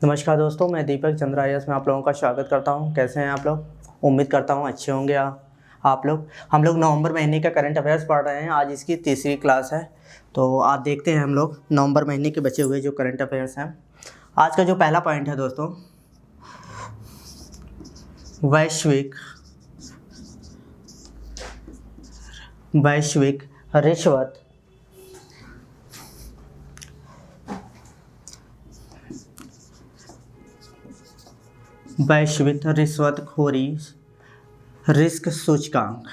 नमस्कार दोस्तों, मैं दीपक चंद्र आईएएस में आप लोगों का स्वागत करता हूं। कैसे हैं आप लोग? उम्मीद करता हूं अच्छे होंगे आप लोग। हम लोग नवंबर महीने का करंट अफेयर्स पढ़ रहे हैं। आज इसकी तीसरी क्लास है, तो आज देखते हैं हम लोग नवंबर महीने के बचे हुए जो करंट अफेयर्स हैं। आज का जो पहला पॉइंट है दोस्तों, वैश्विक रिश्वत रिश्वतखोरी रिस्क सूचकांक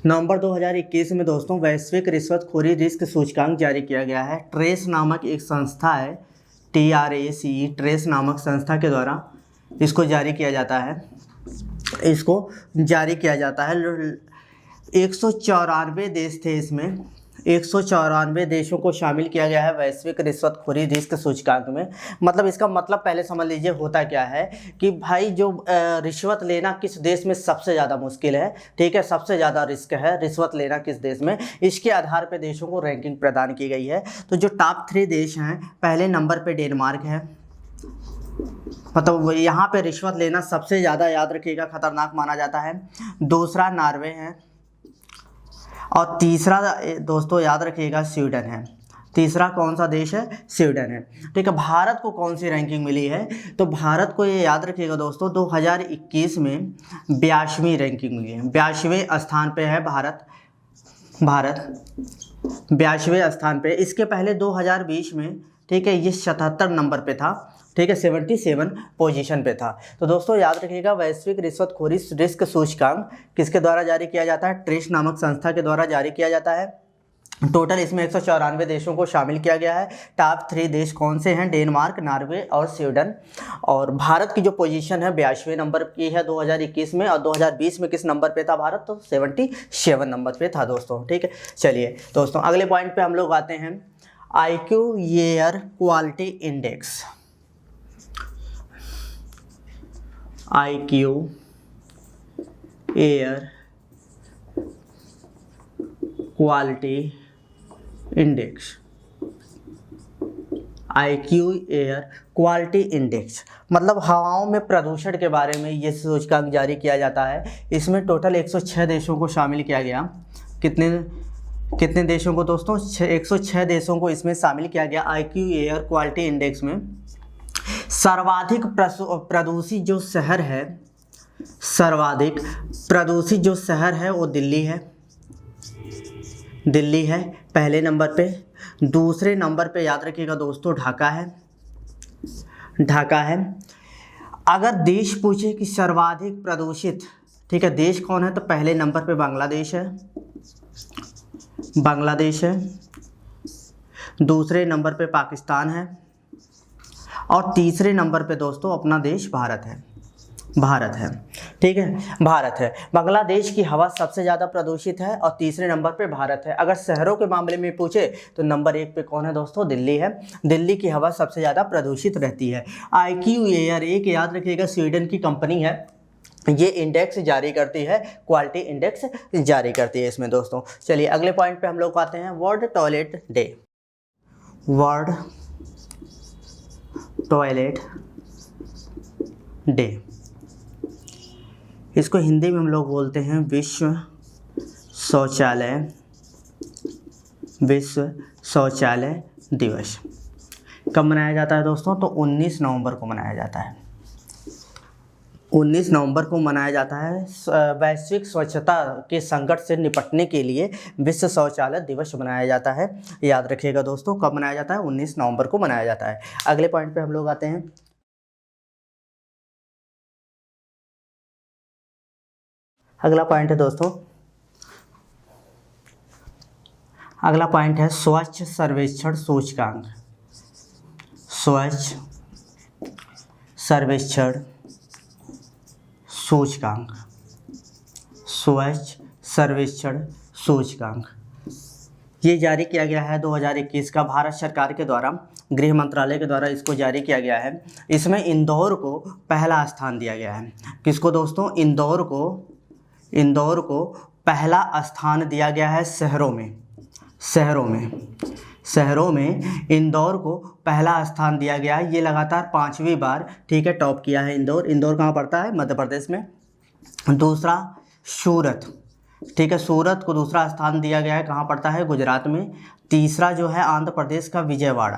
नवंबर 2021 में दोस्तों वैश्विक रिश्वतखोरी रिस्क सूचकांक जारी किया गया है। ट्रेस नामक एक संस्था है, TRACE, ट्रेस नामक संस्था के द्वारा इसको जारी किया जाता है। 194 देश थे, इसमें 194 देशों को शामिल किया गया है वैश्विक रिश्वतखोरी रिस्क सूचकांक में। मतलब इसका मतलब पहले समझ लीजिए होता क्या है कि भाई जो रिश्वत लेना किस देश में सबसे ज़्यादा मुश्किल है, ठीक है, सबसे ज़्यादा रिस्क है रिश्वत लेना किस देश में, इसके आधार पर देशों को रैंकिंग प्रदान की गई है। तो जो टॉप 3 देश हैं, पहले नंबर पर डेनमार्क है, मतलब यहाँ पे रिश्वत लेना सबसे ज़्यादा, याद रखिएगा, खतरनाक माना जाता है। दूसरा नॉर्वे है और तीसरा दोस्तों याद रखिएगा स्वीडन है। तीसरा कौन सा देश है? स्वीडन है। ठीक है, भारत को कौन सी रैंकिंग मिली है? तो भारत को ये याद रखिएगा दोस्तों, 2021 में 82वीं रैंकिंग मिली है। 82वें स्थान पे है भारत 82वें स्थान पे। इसके पहले 2020 में, ठीक है, ये 77 नंबर पे था, ठीक है, 77 पोजीशन पे था। तो दोस्तों याद रखिएगा, वैश्विक रिश्वतखोरी रिस्क सूचकांक किसके द्वारा जारी किया जाता है? ट्रेस नामक संस्था के द्वारा जारी किया जाता है। टोटल इसमें 194 देशों को शामिल किया गया है। टॉप 3 देश कौन से हैं? डेनमार्क, नॉर्वे और स्वीडन। और भारत की जो पोजीशन है 82वें नंबर की है 2021 में, और 2020 में किस नंबर पे था भारत? तो 77 नंबर पे था दोस्तों। ठीक है, चलिए दोस्तों अगले पॉइंट पे हम लोग आते हैं, IQ air quality index. IQ air quality index. IQ air quality index मतलब हवाओं में प्रदूषण के बारे में ये सूचकांक जारी किया जाता है। इसमें टोटल 106 देशों को शामिल किया गया। कितने देशों को दोस्तों? 106 देशों को इसमें शामिल किया गया IQ एयर क्वालिटी इंडेक्स में। सर्वाधिक प्रदूषित जो शहर है वो दिल्ली है पहले नंबर पे। दूसरे नंबर पे याद रखिएगा दोस्तों ढाका है। अगर देश पूछे कि सर्वाधिक प्रदूषित, ठीक है, देश कौन है, तो पहले नंबर पे बांग्लादेश है। दूसरे नंबर पे पाकिस्तान है और तीसरे नंबर पे दोस्तों अपना देश भारत है। ठीक है, भारत है। बांग्लादेश की हवा सबसे ज़्यादा प्रदूषित है और तीसरे नंबर पे भारत है। अगर शहरों के मामले में पूछे तो नंबर 1 पे कौन है दोस्तों? दिल्ली है। दिल्ली की हवा सबसे ज़्यादा प्रदूषित रहती है। IQ एयर एक याद रखिएगा स्वीडन की कंपनी है, ये इंडेक्स जारी करती है, क्वालिटी इंडेक्स जारी करती है इसमें दोस्तों। चलिए अगले पॉइंट पे हम लोग आते हैं, वर्ल्ड टॉयलेट डे। इसको हिंदी में हम लोग बोलते हैं विश्व शौचालय दिवस। कब मनाया जाता है दोस्तों? तो 19 नवंबर को मनाया जाता है। 19 नवंबर को मनाया जाता है। वैश्विक स्वच्छता के संकट से निपटने के लिए विश्व शौचालय दिवस मनाया जाता है। याद रखिएगा दोस्तों, कब मनाया जाता है? 19 नवंबर को मनाया जाता है। अगले पॉइंट पे हम लोग आते हैं, अगला पॉइंट है दोस्तों, अगला पॉइंट है स्वच्छ सर्वेक्षण सूचकांक। स्वच्छ सर्वेक्षण सूचकांक ये जारी किया गया है 2021 का, भारत सरकार के द्वारा, गृह मंत्रालय के द्वारा इसको जारी किया गया है। इसमें इंदौर को पहला स्थान दिया गया है। किसको दोस्तों? इंदौर को पहला स्थान दिया गया है शहरों में। शहरों में इंदौर को पहला स्थान दिया गया है। ये लगातार 5वीं बार, ठीक है, टॉप किया है इंदौर कहाँ पड़ता है? मध्य प्रदेश में। दूसरा सूरत, ठीक है, सूरत को दूसरा स्थान दिया गया है, कहाँ पड़ता है? गुजरात में। तीसरा जो है आंध्र प्रदेश का विजयवाड़ा,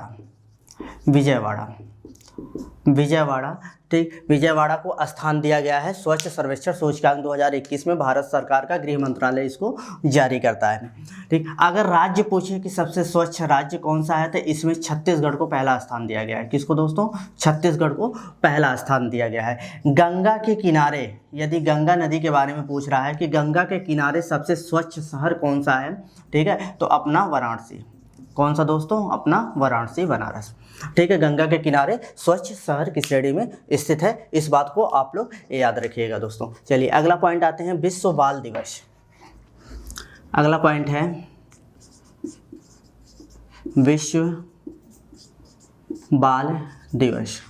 ठीक, विजयवाड़ा को स्थान दिया गया है स्वच्छ सर्वेक्षण सूचकांक 2021 में। भारत सरकार का गृह मंत्रालय इसको जारी करता है, ठीक। अगर राज्य पूछे कि सबसे स्वच्छ राज्य कौन सा है, तो इसमें छत्तीसगढ़ को पहला स्थान दिया गया है। किसको दोस्तों? छत्तीसगढ़ को पहला स्थान दिया गया है। गंगा के किनारे, यदि गंगा नदी के बारे में पूछ रहा है कि गंगा के किनारे सबसे स्वच्छ शहर कौन सा है, ठीक है, तो अपना वाराणसी। कौन सा दोस्तों? अपना वाराणसी, बनारस, ठीक है, गंगा के किनारे स्वच्छ शहर की श्रेणी में स्थित है। इस बात को आप लोग याद रखिएगा दोस्तों। चलिए अगला पॉइंट आते हैं, विश्व बाल दिवस। अगला पॉइंट है विश्व बाल दिवस।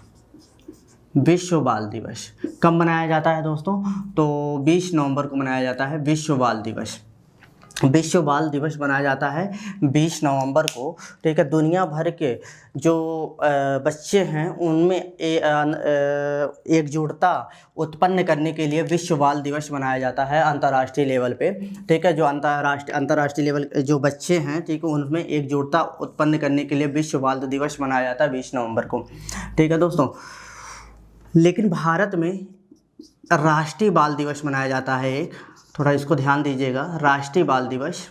विश्व बाल दिवस कब मनाया जाता है दोस्तों? तो 20 नवंबर को मनाया जाता है विश्व बाल दिवस। विश्व बाल दिवस मनाया जाता है 20 नवंबर को, ठीक है। दुनिया भर के जो बच्चे हैं उनमें एकजुटता उत्पन्न करने के लिए विश्व बाल दिवस मनाया जाता है अंतर्राष्ट्रीय लेवल पे, ठीक है। जो अंतर्राष्ट्रीय लेवल जो बच्चे हैं, ठीक है, उनमें एकजुटता उत्पन्न करने के लिए विश्व बाल दिवस मनाया जाता है 20 नवंबर को, ठीक है दोस्तों। लेकिन भारत में राष्ट्रीय बाल दिवस मनाया जाता है एक, थोड़ा इसको ध्यान दीजिएगा। राष्ट्रीय बाल दिवस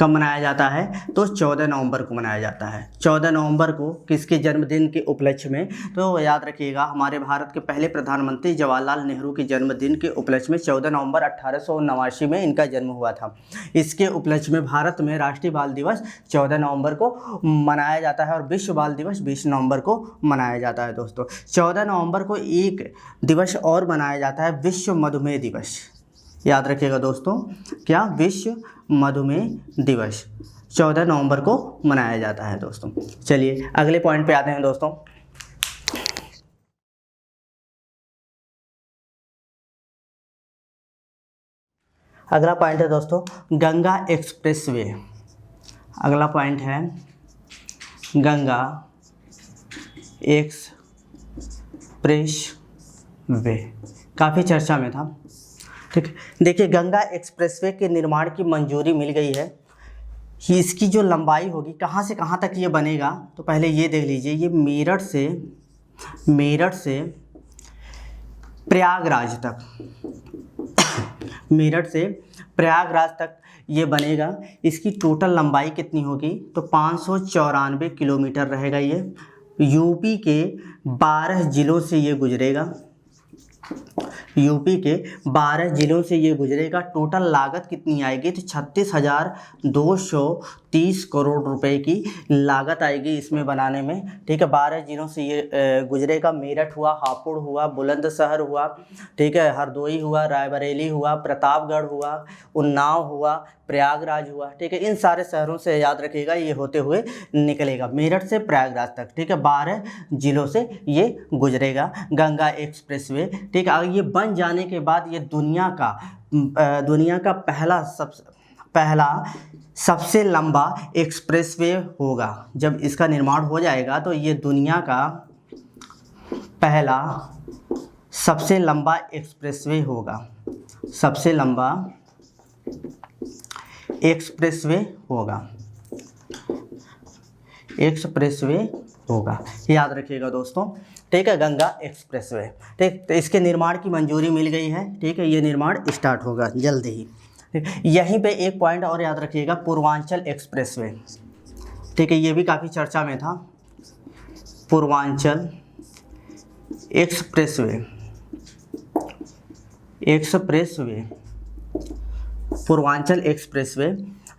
कब मनाया जाता है? तो 14 नवंबर को मनाया जाता है। 14 नवंबर को किसके जन्मदिन के उपलक्ष्य में? तो याद रखिएगा, हमारे भारत के पहले प्रधानमंत्री जवाहरलाल नेहरू के जन्मदिन के उपलक्ष्य में 14 नवंबर 1879 में इनका जन्म हुआ था। इसके उपलक्ष्य में भारत में राष्ट्रीय बाल दिवस 14 नवंबर को मनाया जाता है और विश्व बाल दिवस 20 नवंबर को मनाया जाता है दोस्तों। 14 नवंबर को एक दिवस और मनाया जाता है, विश्व मधुमेह दिवस। याद रखिएगा दोस्तों, क्या? विश्व मधुमेह दिवस 14 नवंबर को मनाया जाता है दोस्तों। चलिए अगले पॉइंट पे आते हैं दोस्तों। अगला पॉइंट है दोस्तों गंगा एक्सप्रेसवे। अगला पॉइंट है गंगा एक्सप्रेसवे, काफ़ी चर्चा में था, ठीक। देखिए गंगा एक्सप्रेसवे के निर्माण की मंजूरी मिल गई है। इसकी जो लंबाई होगी, कहाँ से कहाँ तक ये बनेगा, तो पहले ये देख लीजिए। ये मेरठ से प्रयागराज तक मेरठ से प्रयागराज तक ये बनेगा। इसकी टोटल लंबाई कितनी होगी? तो 594 किलोमीटर रहेगा। ये यूपी के 12 जिलों से ये गुजरेगा। यूपी के 12 जिलों से ये गुजरेगा। टोटल लागत कितनी आएगी? तो 36,230 करोड़ रुपए की लागत आएगी इसमें बनाने में, ठीक है। 12 जिलों से ये गुजरेगा। मेरठ हुआ, हापुड़ हुआ, बुलंदशहर हुआ, ठीक है, हरदोई हुआ, रायबरेली हुआ, प्रतापगढ़ हुआ, उन्नाव हुआ, प्रयागराज हुआ, ठीक है। इन सारे शहरों से याद रखिएगा ये होते हुए निकलेगा मेरठ से प्रयागराज तक, ठीक है। 12 जिलों से ये गुजरेगा गंगा एक्सप्रेसवे, ठीक है। ये बन जाने के बाद ये दुनिया का पहला सबसे लंबा एक्सप्रेसवे होगा। जब इसका निर्माण हो जाएगा तो ये दुनिया का पहला सबसे लंबा एक्सप्रेसवे होगा। सबसे लंबा एक्सप्रेसवे होगा, याद रखिएगा दोस्तों, ठीक है। गंगा एक्सप्रेसवे, ठीक। तो इसके निर्माण की मंजूरी मिल गई है, ठीक है। ये निर्माण स्टार्ट होगा जल्द ही, ठीक। यहीं पे एक पॉइंट और याद रखिएगा, पूर्वांचल एक्सप्रेसवे, ठीक है। ये भी काफ़ी चर्चा में था। पूर्वांचल एक्सप्रेसवे, पूर्वांचल एक्सप्रेसवे,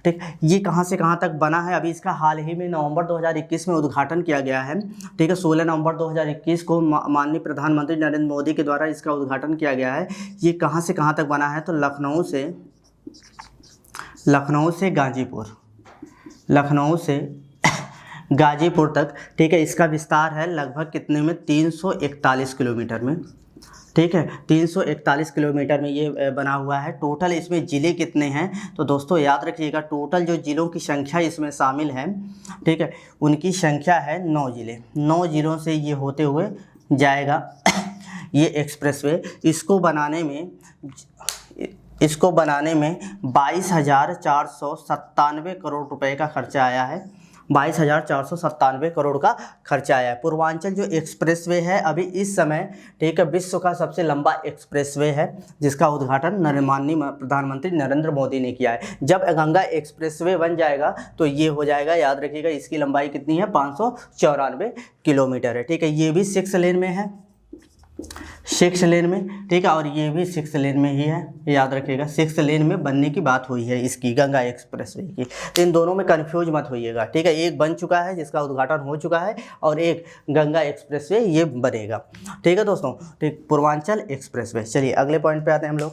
ठीक। ये कहाँ से कहाँ तक बना है? अभी इसका हाल ही में नवंबर 2021 में उद्घाटन किया गया है, ठीक है। 16 नवंबर 2021 को माननीय प्रधानमंत्री नरेंद्र मोदी के द्वारा इसका उद्घाटन किया गया है। ये कहाँ से कहाँ तक बना है? तो लखनऊ से गाजीपुर तक, ठीक है। इसका विस्तार है लगभग कितने में? 341 किलोमीटर में, ठीक है। 341 किलोमीटर में ये बना हुआ है। टोटल इसमें ज़िले कितने हैं, तो दोस्तों याद रखिएगा टोटल जो ज़िलों की संख्या इसमें शामिल है, ठीक है, उनकी संख्या है 9 ज़िले। 9 ज़िलों से ये होते हुए जाएगा ये एक्सप्रेसवे। इसको बनाने में 22,497 करोड़ रुपए का खर्चा आया है। 22,497 करोड़ का खर्चा आया है। पूर्वांचल जो एक्सप्रेसवे है अभी इस समय, ठीक है, विश्व का सबसे लंबा एक्सप्रेसवे है, जिसका उद्घाटन माननीय प्रधानमंत्री नरेंद्र मोदी ने किया है। जब गंगा एक्सप्रेसवे बन जाएगा तो ये हो जाएगा, याद रखिएगा इसकी लंबाई कितनी है, 594 किलोमीटर है। ठीक है, ये भी 6 लेन में है, 6 लेन में, ठीक है, और ये भी 6 लेन में ही है, याद रखिएगा 6 लेन में बनने की बात हुई है इसकी, गंगा एक्सप्रेसवे की। तो इन दोनों में कंफ्यूज मत होइएगा, ठीक है। एक बन चुका है जिसका उद्घाटन हो चुका है, और एक गंगा एक्सप्रेसवे ये बनेगा, ठीक है दोस्तों, ठीक, पूर्वांचल एक्सप्रेसवे। चलिए अगले पॉइंट पे आते हैं हम लोग।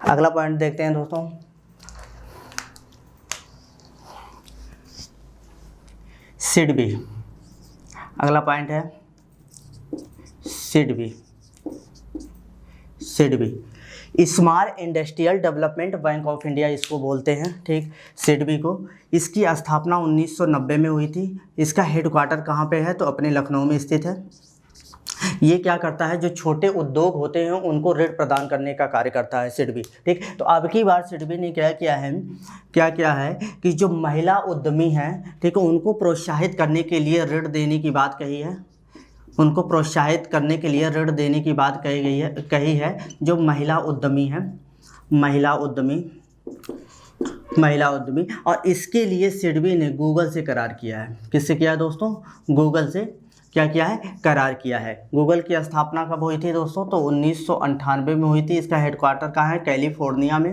अगला पॉइंट देखते हैं दोस्तों, सिडबी। अगला पॉइंट है SIDBI. Smart industrial development bank of India इसको बोलते हैं, ठीक, सिडबी को। इसकी स्थापना 1990 में हुई थी। इसका हेडक्वार्टर कहाँ पे है, तो अपने लखनऊ में स्थित है। ये क्या करता है, जो छोटे उद्योग होते हैं उनको ऋण प्रदान करने का कार्य करता है सिडबी, ठीक। तो अब की बार सिडबी ने क्या किया है कि जो महिला उद्यमी हैं, ठीक है, उनको प्रोत्साहित करने के लिए ऋण देने की बात कही है। उनको प्रोत्साहित करने के लिए ऋण देने की बात कही है जो महिला उद्यमी हैं, महिला उद्यमी। और इसके लिए सिडबी ने गूगल से करार किया है। किससे किया है दोस्तों, गूगल से क्या किया है, करार किया है। गूगल की स्थापना कब हुई थी दोस्तों, तो 1998 में हुई थी। इसका हेडक्वार्टर कहाँ है, कैलिफोर्निया में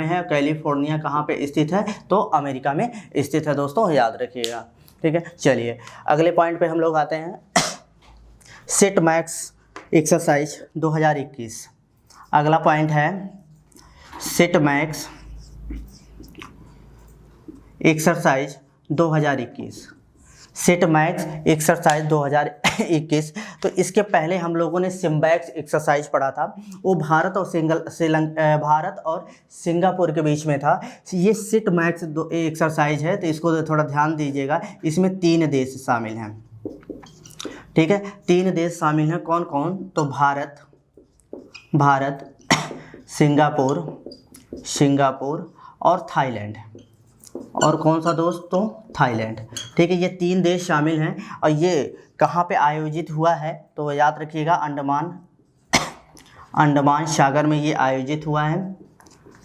है। कैलिफोर्निया कहाँ पे स्थित है, तो अमेरिका में स्थित है दोस्तों, याद रखिएगा, ठीक है। चलिए अगले पॉइंट पे हम लोग आते हैं, सेट मैक्स एक्सरसाइज 2021। अगला पॉइंट है set max exercise 2021। Set max exercise 2021। तो इसके पहले हम लोगों ने सिम्बैक्स एक्सरसाइज पढ़ा था, वो भारत और सिंगापुर के बीच में था। ये सेट मैक्स एक्सरसाइज है, तो इसको थोड़ा ध्यान दीजिएगा। इसमें 3 देश शामिल हैं, ठीक है, 3 देश शामिल हैं। कौन कौन, तो भारत, सिंगापुर और थाईलैंड। और कौन सा दोस्त, तो थाईलैंड, ठीक है। ये 3 देश शामिल हैं। और ये कहाँ पे आयोजित हुआ है, तो याद रखिएगा अंडमान सागर में ये आयोजित हुआ है,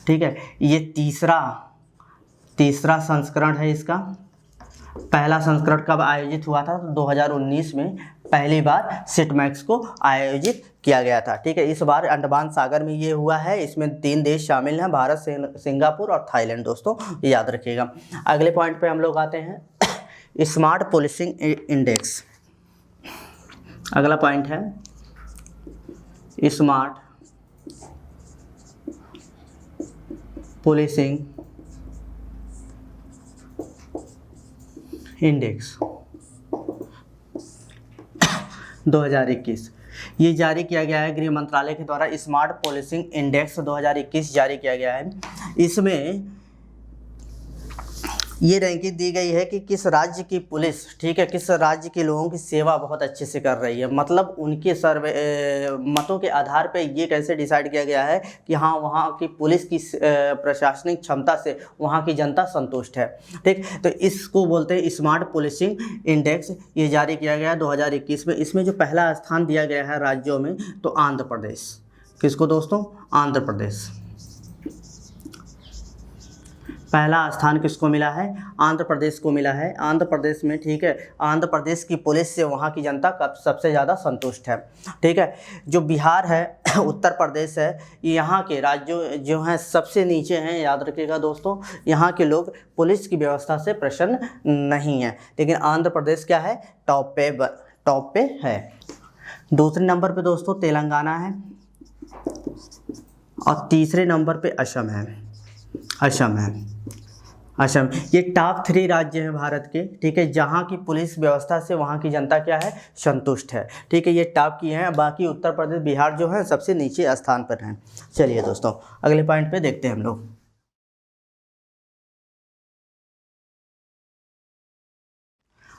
ठीक है। ये तीसरा संस्करण है इसका। पहला संस्करण कब आयोजित हुआ था, तो 2019 में पहली बार सेट मैक्स को आयोजित किया गया था, ठीक है। इस बार अंडमान सागर में ये हुआ है। इसमें 3 देश शामिल हैं, भारत, सिंगापुर और थाईलैंड दोस्तों, याद रखिएगा। अगले पॉइंट पे हम लोग आते हैं स्मार्ट पोलिसिंग इंडेक्स। अगला पॉइंट है स्मार्ट पोलिसिंग इंडेक्स 2021। ये जारी किया गया है गृह मंत्रालय के द्वारा। स्मार्ट पोलिसिंग इंडेक्स 2021 जारी किया गया है। इसमें ये रैंकिंग दी गई है कि किस राज्य की पुलिस, ठीक है, किस राज्य के लोगों की सेवा बहुत अच्छे से कर रही है। मतलब उनके मतों के आधार पे ये कैसे डिसाइड किया गया है कि हाँ, वहाँ की पुलिस की प्रशासनिक क्षमता से वहाँ की जनता संतुष्ट है, ठीक। तो इसको बोलते हैं स्मार्ट पोलिसिंग इंडेक्स। ये जारी किया गया 2021 में। इसमें जो पहला स्थान दिया गया है राज्यों में, तो आंध्र प्रदेश। किसको दोस्तों, आंध्र प्रदेश। पहला स्थान किसको मिला है, आंध्र प्रदेश को मिला है। आंध्र प्रदेश में, ठीक है, आंध्र प्रदेश की पुलिस से वहाँ की जनता कब सबसे ज़्यादा संतुष्ट है, ठीक है। जो बिहार है, उत्तर प्रदेश है, यहाँ के राज्यों जो हैं सबसे नीचे हैं, याद रखिएगा दोस्तों। यहाँ के लोग पुलिस की व्यवस्था से प्रसन्न नहीं है, लेकिन आंध्र प्रदेश क्या है, टॉप पे है। दूसरे नंबर पे दोस्तों तेलंगाना है, और तीसरे नंबर पे असम है। असम। ये टॉप 3 राज्य हैं भारत के, ठीक है, जहाँ की पुलिस व्यवस्था से वहाँ की जनता क्या है, संतुष्ट है, ठीक है, ये टॉप की हैं। बाकी उत्तर प्रदेश, बिहार जो है सबसे नीचे स्थान पर हैं। चलिए दोस्तों अगले पॉइंट पे देखते हैं हम लोग।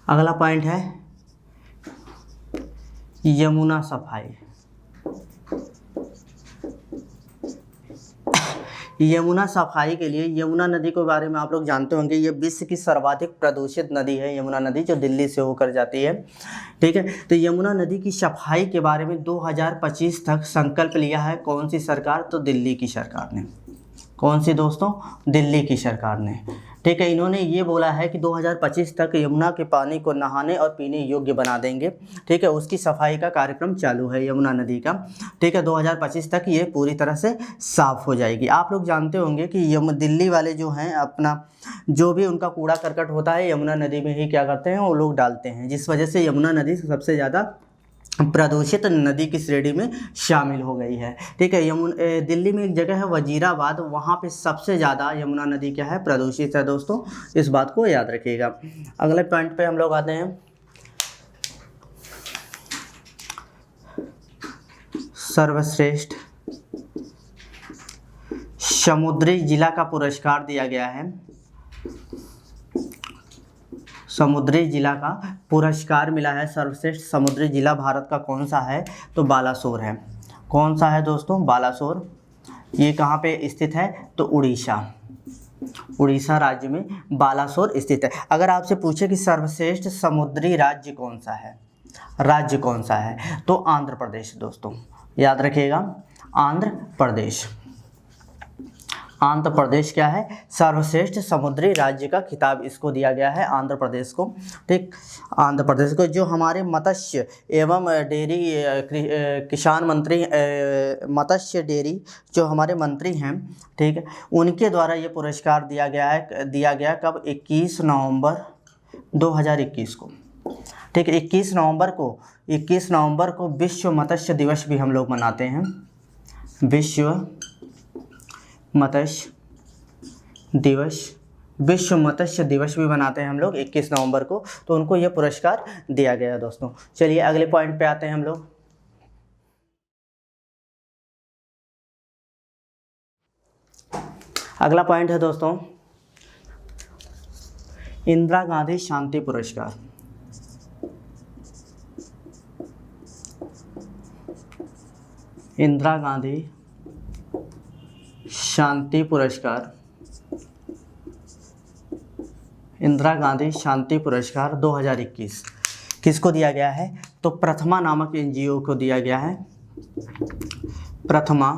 अगला पॉइंट है यमुना सफाई। यमुना सफाई के लिए, यमुना नदी के बारे में आप लोग जानते होंगे, ये विश्व की सर्वाधिक प्रदूषित नदी है यमुना नदी, जो दिल्ली से होकर जाती है, ठीक है। तो यमुना नदी की सफाई के बारे में 2025 तक संकल्प लिया है कौन सी सरकार, तो दिल्ली की सरकार ने। कौन सी दोस्तों, दिल्ली की सरकार ने, ठीक है। इन्होंने ये बोला है कि 2025 तक यमुना के पानी को नहाने और पीने योग्य बना देंगे, ठीक है। उसकी सफाई का कार्यक्रम चालू है यमुना नदी का, ठीक है। 2025 तक ये पूरी तरह से साफ़ हो जाएगी। आप लोग जानते होंगे कि दिल्ली वाले जो हैं अपना जो भी उनका कूड़ा करकट होता है यमुना नदी में ही क्या करते हैं, वो लोग डालते हैं, जिस वजह से यमुना नदी सबसे ज़्यादा प्रदूषित नदी की श्रेणी में शामिल हो गई है, ठीक है। दिल्ली में एक जगह है वजीराबाद, वहाँ पे सबसे ज़्यादा यमुना नदी क्या है, प्रदूषित है दोस्तों, इस बात को याद रखिएगा। अगले पॉइंट पे हम लोग आते हैं, सर्वश्रेष्ठ समुद्री जिला का पुरस्कार दिया गया है। समुद्री जिला का पुरस्कार मिला है, सर्वश्रेष्ठ समुद्री जिला भारत का कौन सा है, तो बालासोर है। कौन सा है दोस्तों, बालासोर। ये कहाँ पे स्थित है, तो उड़ीसा, उड़ीसा राज्य में बालासोर स्थित है। अगर आपसे पूछे कि सर्वश्रेष्ठ समुद्री राज्य कौन सा है, राज्य कौन सा है, तो आंध्र प्रदेश दोस्तों, याद रखिएगा, आंध्र प्रदेश। आंध्र प्रदेश क्या है, सर्वश्रेष्ठ समुद्री राज्य का खिताब इसको दिया गया है, आंध्र प्रदेश को, ठीक। आंध्र प्रदेश को जो हमारे मत्स्य एवं डेयरी किसान मंत्री, मत्स्य डेयरी जो हमारे मंत्री हैं, ठीक है, उनके द्वारा ये पुरस्कार दिया गया कब, 21 नवंबर 2021 को, ठीक है। 21 नवंबर को विश्व मत्स्य दिवस भी हम लोग मनाते हैं, विश्व मत्स्य दिवस भी मनाते हैं हम लोग 21 नवंबर को, तो उनको ये पुरस्कार दिया गया दोस्तों। चलिए अगले पॉइंट पे आते हैं हम लोग। अगला पॉइंट है दोस्तों इंदिरा गांधी शांति पुरस्कार। इंदिरा गांधी शांति पुरस्कार, इंदिरा गांधी शांति पुरस्कार 2021 किसको दिया गया है, तो प्रथमा नामक एनजीओ को दिया गया है। प्रथमा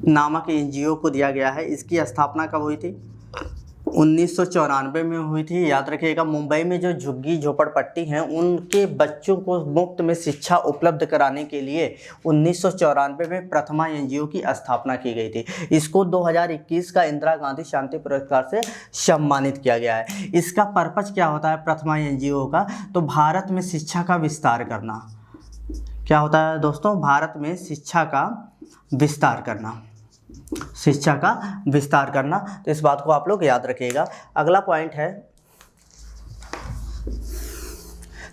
नामक एनजीओ को दिया गया है। इसकी स्थापना कब हुई थी, 1994 में हुई थी, याद रखिएगा। मुंबई में जो झुग्गी झोपड़पट्टी हैं उनके बच्चों को मुफ्त में शिक्षा उपलब्ध कराने के लिए 1994 में प्रथमा एनजीओ की स्थापना की गई थी। इसको 2021 का इंदिरा गांधी शांति पुरस्कार से सम्मानित किया गया है। इसका पर्पज क्या होता है प्रथमा एनजीओ का, तो भारत में शिक्षा का विस्तार करना। क्या होता है दोस्तों, भारत में शिक्षा का विस्तार करना, शिक्षा का विस्तार करना, तो इस बात को आप लोग याद रखिएगा। अगला पॉइंट है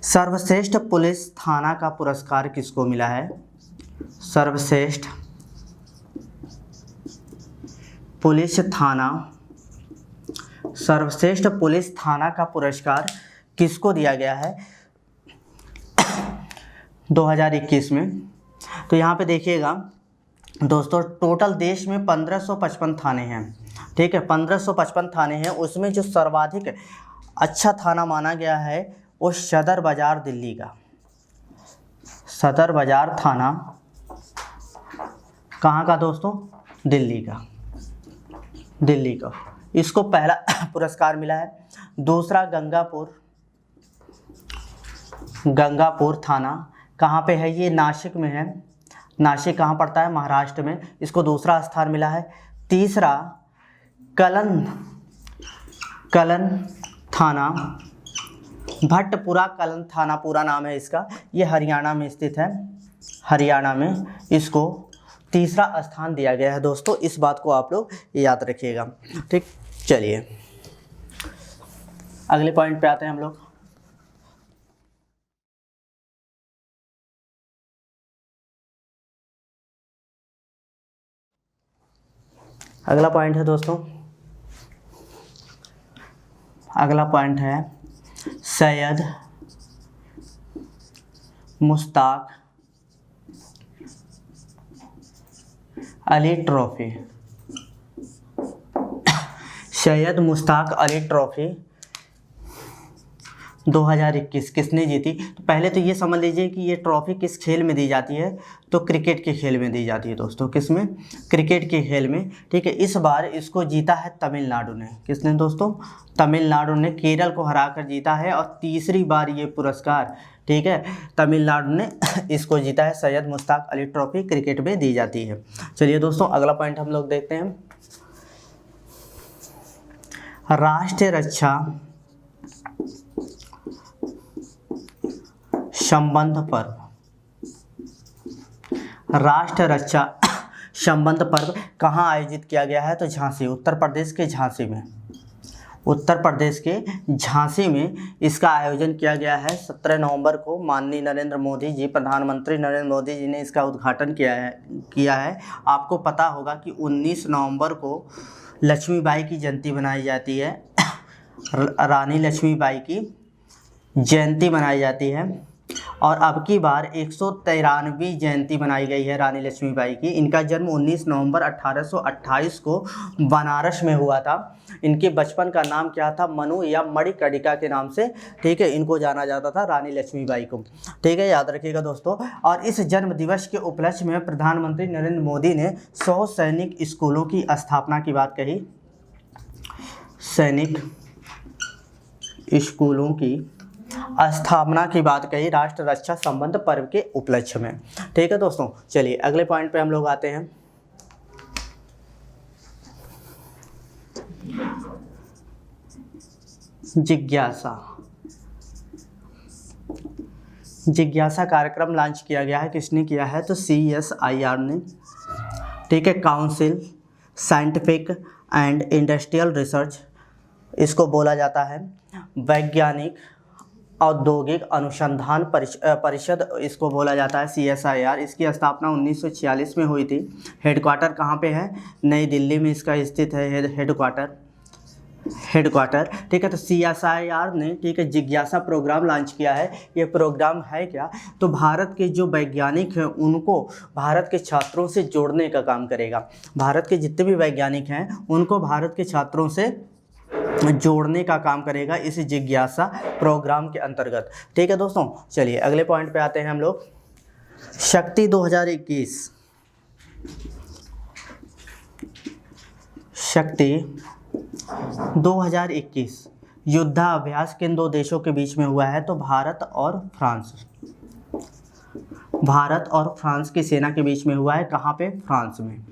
सर्वश्रेष्ठ पुलिस थाना का पुरस्कार किसको मिला है, सर्वश्रेष्ठ पुलिस थाना, सर्वश्रेष्ठ पुलिस थाना का पुरस्कार किसको दिया गया है 2021 में। तो यहाँ पे देखिएगा दोस्तों, टोटल देश में 1555 थाने हैं, ठीक है, 1555 थाने हैं। उसमें जो सर्वाधिक अच्छा थाना माना गया है वो सदर बाज़ार दिल्ली का, सदर बाज़ार थाना कहाँ का दोस्तों, दिल्ली का, दिल्ली का, इसको पहला पुरस्कार मिला है। दूसरा गंगापुर थाना कहाँ पे है, ये नासिक में है, नासिक कहाँ पड़ता है, महाराष्ट्र में, इसको दूसरा स्थान मिला है। तीसरा कलन थाना, भट्टपुरा कलन थाना पूरा नाम है इसका, ये हरियाणा में स्थित है, हरियाणा में इसको तीसरा स्थान दिया गया है दोस्तों। इस बात को आप लोग याद रखिएगा, ठीक। चलिए अगले पॉइंट पे आते हैं हम लोग। अगला पॉइंट है दोस्तों, अगला पॉइंट है सैयद मुश्ताक अली ट्रॉफी। सैयद मुश्ताक अली ट्रॉफी 2021 किसने जीती? तो पहले तो ये समझ लीजिए कि ये ट्रॉफी किस खेल में दी जाती है, तो क्रिकेट के खेल में दी जाती है दोस्तों। किस में? क्रिकेट के खेल में, ठीक है। इस बार इसको जीता है तमिलनाडु ने। किसने दोस्तों? तमिलनाडु ने केरल को हराकर जीता है, और तीसरी बार ये पुरस्कार, ठीक है, तमिलनाडु ने इसको जीता है। सैयद मुश्ताक अली ट्रॉफी क्रिकेट में दी जाती है। चलिए दोस्तों, अगला पॉइंट हम लोग देखते हैं। राष्ट्रीय रक्षा संबंध पर्व। राष्ट्र रक्षा संबंध पर्व कहाँ आयोजित किया गया है? तो झांसी, उत्तर प्रदेश के झांसी में। उत्तर प्रदेश के झांसी में इसका आयोजन किया गया है 17 नवंबर को। माननीय नरेंद्र मोदी जी, प्रधानमंत्री नरेंद्र मोदी जी ने इसका उद्घाटन किया है। आपको पता होगा कि 19 नवंबर को लक्ष्मीबाई की जयंती मनाई जाती है। रानी लक्ष्मीबाई की जयंती मनाई जाती है, और अब की बार 193वीं जयंती मनाई गई है रानी लक्ष्मीबाई की। इनका जन्म 19 नवंबर 1828 को बनारस में हुआ था। इनके बचपन का नाम क्या था? मनु या मणिकर्णिका के नाम से, ठीक है, इनको जाना जाता था, रानी लक्ष्मीबाई को, ठीक है, याद रखिएगा दोस्तों। और इस जन्म दिवस के उपलक्ष्य में प्रधानमंत्री नरेंद्र मोदी ने 100 सैनिक स्कूलों की स्थापना की बात कही। सैनिक स्कूलों की स्थापना की बात कही राष्ट्र रक्षा संबंध पर्व के उपलक्ष्य में, ठीक है दोस्तों। चलिए अगले पॉइंट पे हम लोग आते हैं। जिज्ञासा। जिज्ञासा कार्यक्रम लॉन्च किया गया है। किसने किया है? तो CSIR ने, ठीक है, council scientific and industrial research इसको बोला जाता है। वैज्ञानिक औद्योगिक अनुसंधान परिषद इसको बोला जाता है, CSIR। इसकी स्थापना 1946 में हुई थी। हेडक्वार्टर कहाँ पे है? नई दिल्ली में इसका स्थित है हेडक्वार्टर, ठीक है। तो CSIR ने, ठीक है, जिज्ञासा प्रोग्राम लॉन्च किया है। ये प्रोग्राम है क्या? तो भारत के जो वैज्ञानिक हैं उनको भारत के छात्रों से जोड़ने का काम करेगा। भारत के जितने भी वैज्ञानिक हैं उनको भारत के छात्रों से जोड़ने का काम करेगा इस जिज्ञासा प्रोग्राम के अंतर्गत, ठीक है दोस्तों। चलिए अगले पॉइंट पे आते हैं हम लोग। शक्ति 2021। शक्ति 2021 युद्धाभ्यास किन दो देशों के बीच में हुआ है? तो भारत और फ्रांस। भारत और फ्रांस की सेना के बीच में हुआ है। कहाँ पे? फ्रांस में।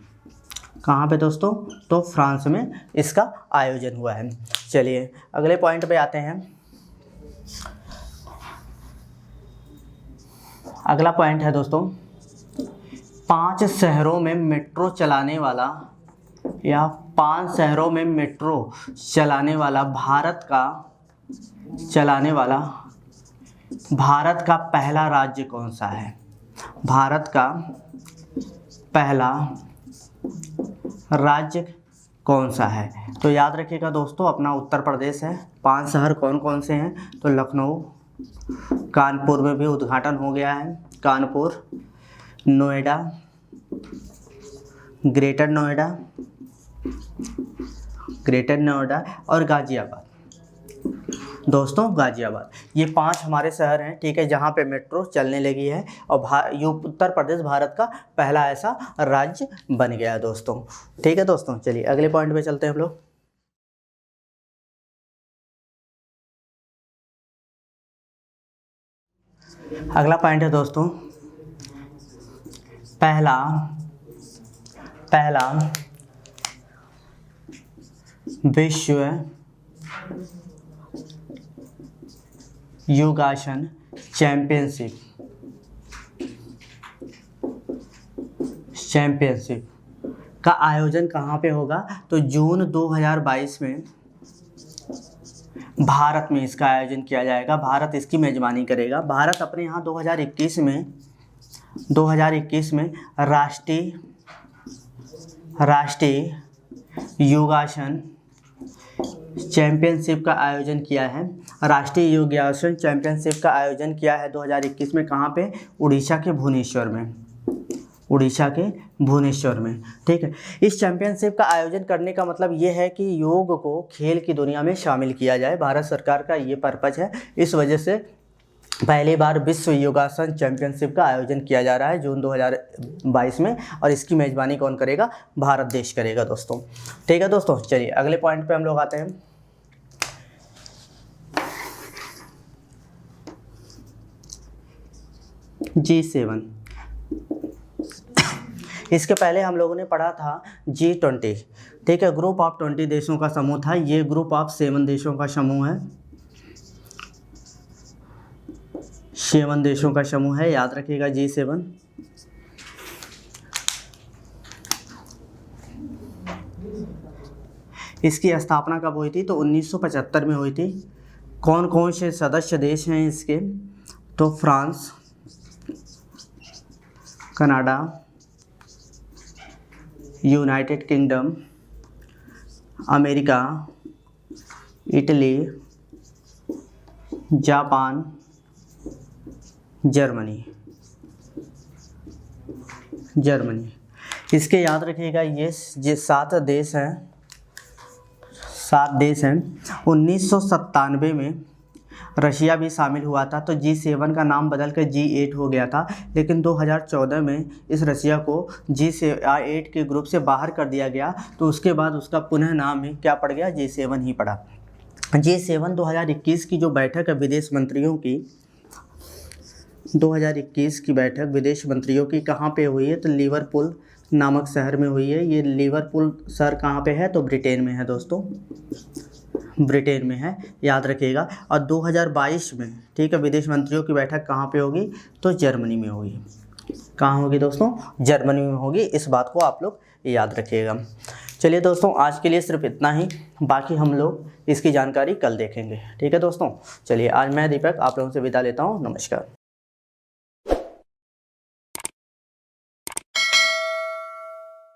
कहाँ पे दोस्तों? तो फ्रांस में इसका आयोजन हुआ है। चलिए अगले पॉइंट पे आते हैं। अगला पॉइंट है दोस्तों, 5 शहरों में मेट्रो चलाने वाला, या 5 शहरों में मेट्रो चलाने वाला भारत का पहला राज्य कौन सा है? भारत का पहला राज्य कौन सा है? तो याद रखिएगा दोस्तों, अपना उत्तर प्रदेश है। 5 शहर कौन कौन से हैं? तो लखनऊ, कानपुर में भी उद्घाटन हो गया है, कानपुर, नोएडा, ग्रेटर नोएडा और गाजियाबाद। दोस्तों गाजियाबाद, ये 5 हमारे शहर हैं, ठीक है, जहाँ पे मेट्रो चलने लगी है, और उत्तर प्रदेश भारत का पहला ऐसा राज्य बन गया है दोस्तों, ठीक है दोस्तों। चलिए अगले पॉइंट पे चलते हैं हम लोग। अगला पॉइंट है दोस्तों, पहला विश्व योगासन चैंपियनशिप का आयोजन कहाँ पे होगा? तो जून 2022 में भारत में इसका आयोजन किया जाएगा, भारत इसकी मेज़बानी करेगा। भारत अपने यहाँ 2021 में राष्ट्रीय योगासन चैंपियनशिप का आयोजन किया है। राष्ट्रीय योगासन चैंपियनशिप का आयोजन किया है 2021 में। कहाँ पे? उड़ीसा के भुवनेश्वर में। ठीक है, इस चैंपियनशिप का आयोजन करने का मतलब ये है कि योग को खेल की दुनिया में शामिल किया जाए। भारत सरकार का ये पर्पज़ है। इस वजह से पहली बार विश्व योगासन चैंपियनशिप का आयोजन किया जा रहा है जून 2022 में, और इसकी मेज़बानी कौन करेगा? भारत देश करेगा दोस्तों। ठीक है दोस्तों, चलिए अगले पॉइंट पे हम लोग आते हैं। G7, इसके पहले हम लोगों ने पढ़ा था G20। ठीक है, ग्रुप ऑफ 20 देशों का समूह था। ये ग्रुप ऑफ 7 देशों का समूह है, 7 देशों का समूह है, याद रखिएगा G7। इसकी स्थापना कब हुई थी? तो 1975 में हुई थी। कौन कौन से सदस्य देश हैं इसके? तो France, Canada, United kingdom, America, Italy, Japan, Germany. इसके याद रखिएगा ये 7 देश हैं। 1997 में रशिया भी शामिल हुआ था, तो G7 का नाम बदल कर G8 हो गया था। लेकिन 2014 में इस रशिया को G8 के ग्रुप से बाहर कर दिया गया, तो उसके बाद उसका पुनः नाम ही क्या पड़ गया? G7 ही पड़ा। G7 2021 की जो बैठक है विदेश मंत्रियों की, 2021 की बैठक विदेश मंत्रियों की कहाँ पे हुई है? तो लिवरपूल नामक शहर में हुई है। ये लिवरपूल शहर कहाँ पे है? तो ब्रिटेन में है दोस्तों, ब्रिटेन में है, याद रखिएगा। और 2022 में, ठीक है, विदेश मंत्रियों की बैठक कहाँ पे होगी? तो जर्मनी में होगी। कहाँ होगी दोस्तों? जर्मनी में होगी। इस बात को आप लोग याद रखिएगा। चलिए दोस्तों, आज के लिए सिर्फ इतना ही, बाकी हम लोग इसकी जानकारी कल देखेंगे। ठीक है दोस्तों, चलिए आज मैं दीपक आप लोगों से विदा लेता हूँ। नमस्कार।